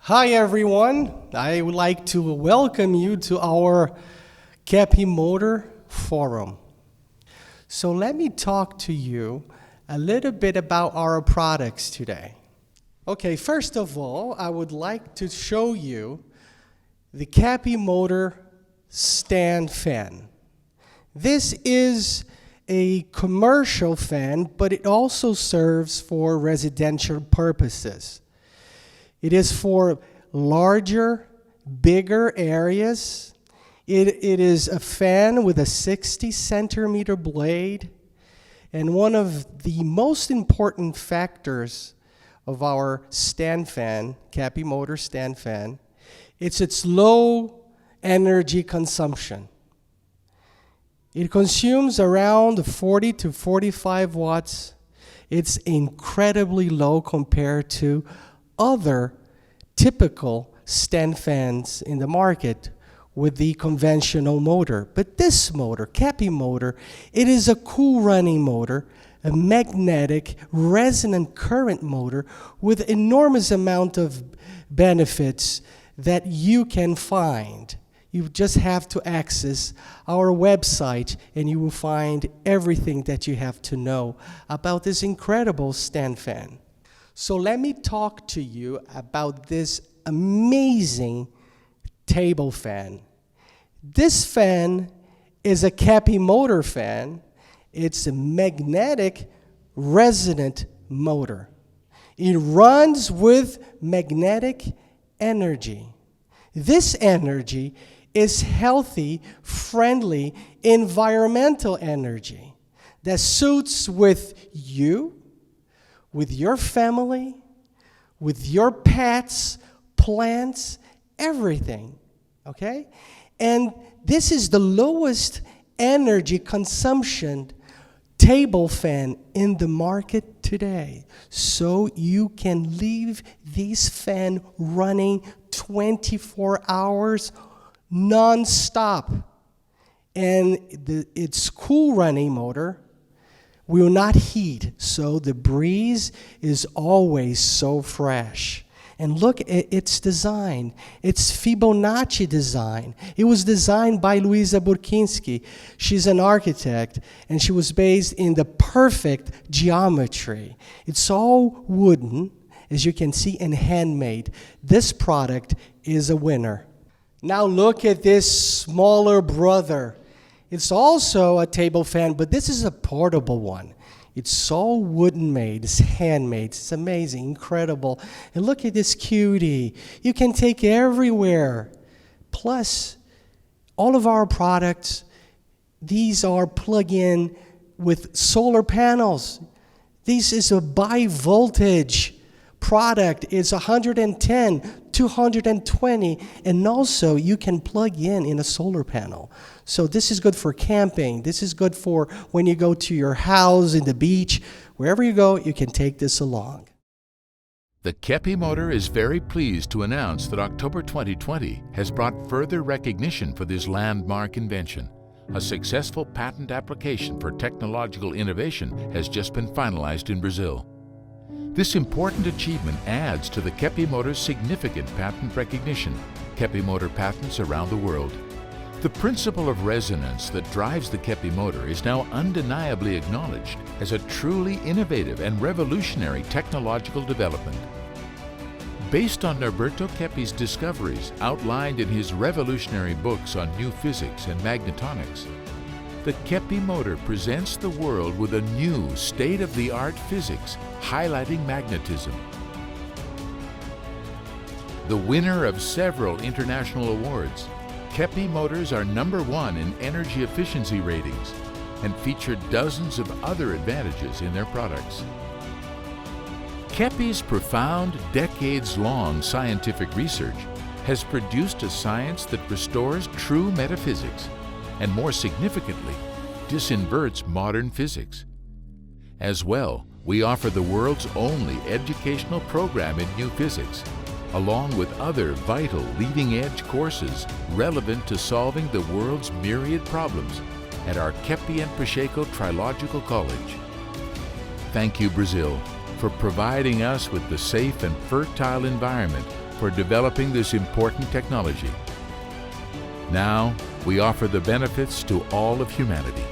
Hi everyone, I would like to welcome you to our Keppe Motor Forum. So let me talk to you a little bit about our products today. Okay, first of all, I would like to show you the Keppe Motor stand fan. This is a commercial fan, but it also serves for residential purposes. It is for larger, bigger areas. It is a fan with a 60 centimeter blade. And one of the most important factors of our stand fan, Keppe Motor stand fan, it's its low energy consumption. It consumes around 40 to 45 watts. It's incredibly low compared to other typical stand fans in the market with the conventional motor. But this motor, Keppe motor, it is a cool running motor, a magnetic resonant current motor with enormous amount of benefits that you can find. You just have to access our website and you will find everything that you have to know about this incredible stand fan. So let me talk to you about this amazing table fan. This fan is a Keppe motor fan. It's a magnetic resonant motor. It runs with magnetic energy. This energy is healthy, friendly, environmental energy that suits with you, with your family, with your pets, plants, everything, okay? And this is the lowest energy consumption table fan in the market today. So you can leave this fan running 24 hours non-stop. And its cool running motor will not heat, so the breeze is always so fresh. And look at its design. It's Fibonacci design. It was designed by Luisa Burkinski. She's an architect, and she was based in the perfect geometry. It's all wooden, as you can see, and handmade. This product is a winner. Now look at this smaller brother. It's also a table fan, but this is a portable one. It's all wooden made, it's handmade, it's amazing, incredible. And look at this cutie. You can take it everywhere. Plus, all of our products, these are plug-in with solar panels. This is a bi-voltage product. It's 110, 220, and also you can plug in a solar panel. So this is good for camping. This is good for when you go to your house, in the beach, wherever you go, you can take this along. The Keppe Motor is very pleased to announce that October 2020 has brought further recognition for this landmark invention. A successful patent application for technological innovation has just been finalized in Brazil. This important achievement adds to the Keppe Motor's significant patent recognition, Keppe Motor patents around the world. The principle of resonance that drives the Keppe Motor is now undeniably acknowledged as a truly innovative and revolutionary technological development. Based on Norberto Keppe's discoveries outlined in his revolutionary books on new physics and magnetonics, the Keppe Motor presents the world with a new state-of-the-art physics highlighting magnetism. The winner of several international awards, Keppe Motors are #1 in energy efficiency ratings and feature dozens of other advantages in their products. Keppe's profound, decades-long scientific research has produced a science that restores true metaphysics and, more significantly, disinverts modern physics. As well, we offer the world's only educational program in new physics, along with other vital leading-edge courses relevant to solving the world's myriad problems at our Keppe and Pacheco Trilogical College. Thank you, Brazil, for providing us with the safe and fertile environment for developing this important technology. Now, we offer the benefits to all of humanity.